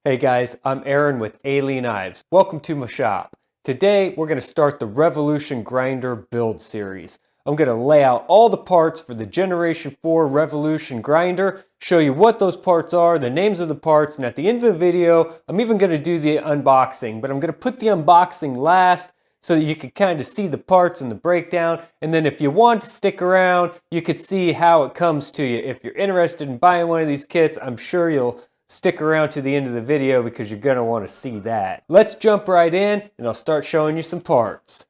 Hey guys, I'm Aaron with Aleeknives. Welcome to my shop. Today we're going to start the Revolution Grinder build series. I'm going to lay out all the parts for the Generation 4 Revolution Grinder, show you what those parts are, the names of the parts, and at the end of the video I'm even going to do the unboxing, but I'm going to put the unboxing last so that you can kind of see the parts and the breakdown, and then if you want to stick around, you could see how it comes to you. If you're interested in buying one of these kits, I'm sure you'll stick around to the end of the video because you're going to want to see that. Let's jump right in and I'll start showing you some parts.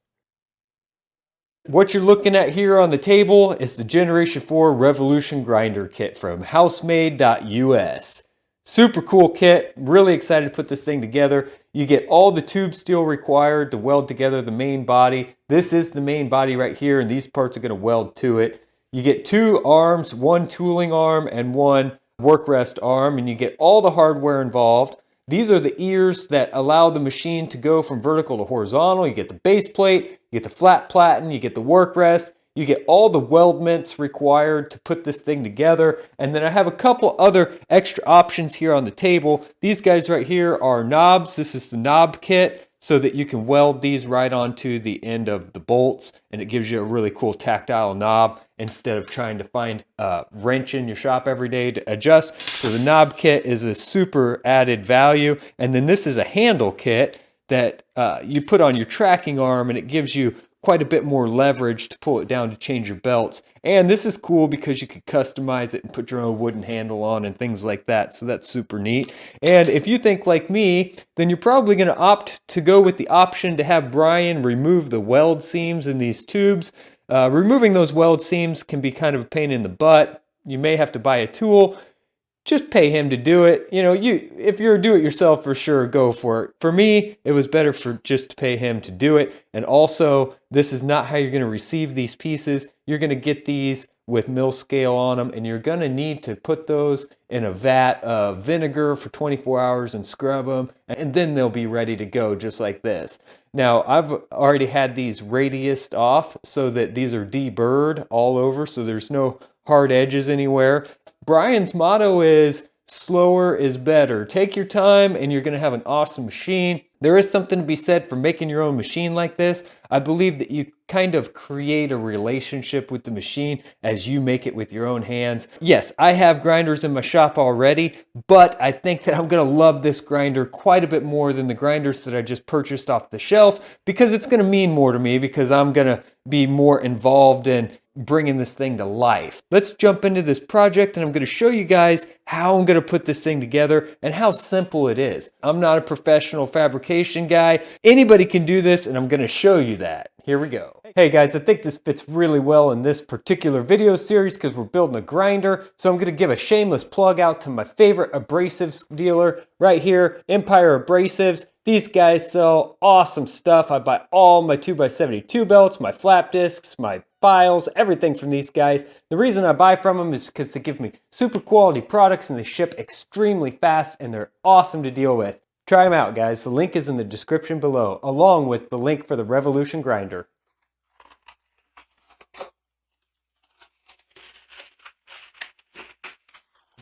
What you're looking at here on the table is the Generation 4 Revolution Grinder Kit from housemade.us. Super cool kit, really excited to put this thing together. You get all the tube steel required to weld together the main body. This is the main body right here and these parts are going to weld to it. You get two arms, one tooling arm and one work rest arm, and you get all the hardware involved. These are the ears that allow the machine to go from vertical to horizontal. You get the base plate, you get the flat platen, you get the work rest, you get all the weldments required to put this thing together. And then I have a couple other extra options here on the table. These guys right here are knobs. This is the knob kit, so that you can weld these right onto the end of the bolts, and it gives you a really cool tactile knob instead of trying to find a wrench in your shop every day to adjust. So the knob kit is a super added value. And then this is a handle kit that you put on your tracking arm, and it gives you quite a bit more leverage to pull it down to change your belts. And this is cool because you can customize it and put your own wooden handle on and things like that. So that's super neat. And if you think like me, then you're probably going to opt to go with the option to have Brian remove the weld seams in these tubes. Removing those weld seams can be kind of a pain in the butt. You may have to buy a tool. Just pay him to do it. You know, if you're a do-it-yourself, for sure, go for it. For me, it was better for just to pay him to do it. And also, this is not how you're going to receive these pieces. You're going to get these with mill scale on them, and you're going to need to put those in a vat of vinegar for 24 hours and scrub them, and then they'll be ready to go just like this. Now, I've already had these radiused off so that these are deburred all over, so there's no hard edges anywhere. Brian's motto is slower is better. Take your time and you're going to have an awesome machine. There is something to be said for making your own machine like this. I believe that you kind of create a relationship with the machine as you make it with your own hands. Yes, I have grinders in my shop already, but I think that I'm going to love this grinder quite a bit more than the grinders that I just purchased off the shelf, because it's going to mean more to me, because I'm going to be more involved in bringing this thing to life. Let's jump into this project, and I'm going to show you guys how I'm going to put this thing together and how simple it is. I'm not a professional fabrication guy. Anybody can do this, and I'm going to show you that. Here we go. Hey guys, I think this fits really well in this particular video series because we're building a grinder. So I'm going to give a shameless plug out to my favorite abrasives dealer right here, Empire Abrasives. These guys sell awesome stuff. I buy all my 2x72 belts, my flap discs, my files, everything from these guys. The reason I buy from them is because they give me super quality products and they ship extremely fast and they're awesome to deal with. Try them out, guys. The link is in the description below, along with the link for the Revolution Grinder.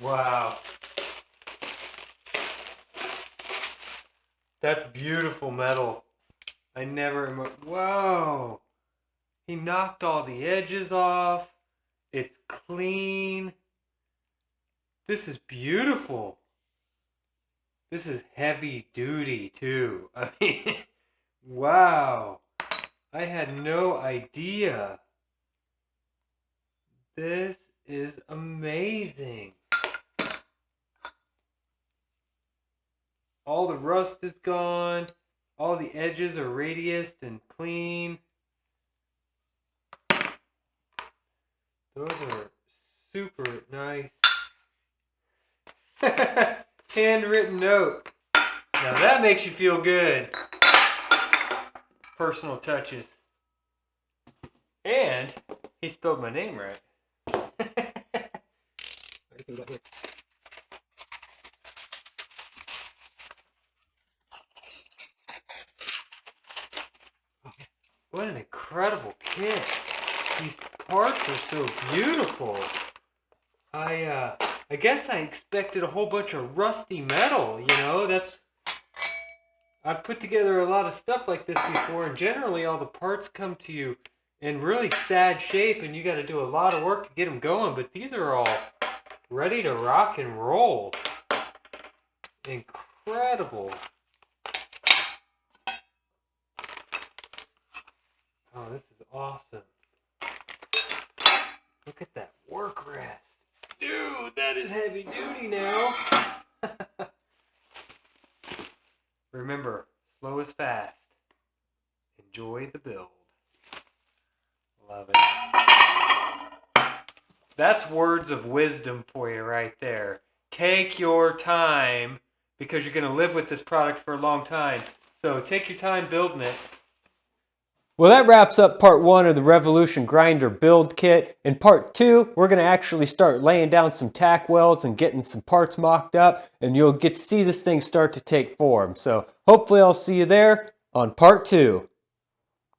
Wow. That's beautiful metal. I never... Whoa! He knocked all the edges off. It's clean. This is beautiful. This is heavy duty too. I mean, wow. I had no idea. This is amazing. All the rust is gone. All the edges are radiused and clean. Those are super nice. Handwritten note. Now that makes you feel good. Personal touches. And he spelled my name right. What an incredible kit. These parts are so beautiful. I I guess I expected a whole bunch of rusty metal, you know, I've put together a lot of stuff like this before, and generally all the parts come to you in really sad shape, and you got to do a lot of work to get them going, but these are all ready to rock and roll. Incredible. Oh, this is awesome. Look at that work rest. Dude, that is heavy duty now. Remember, slow is fast. Enjoy the build. Love it. That's words of wisdom for you right there. Take your time, because you're going to live with this product for a long time. So take your time building it. Well, that wraps up part 1 of the Revolution Grinder build kit. In part 2, we're going to actually start laying down some tack welds and getting some parts mocked up, and you'll get to see this thing start to take form. So hopefully I'll see you there on part 2.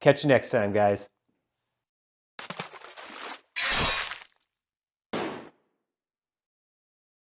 Catch you next time, guys.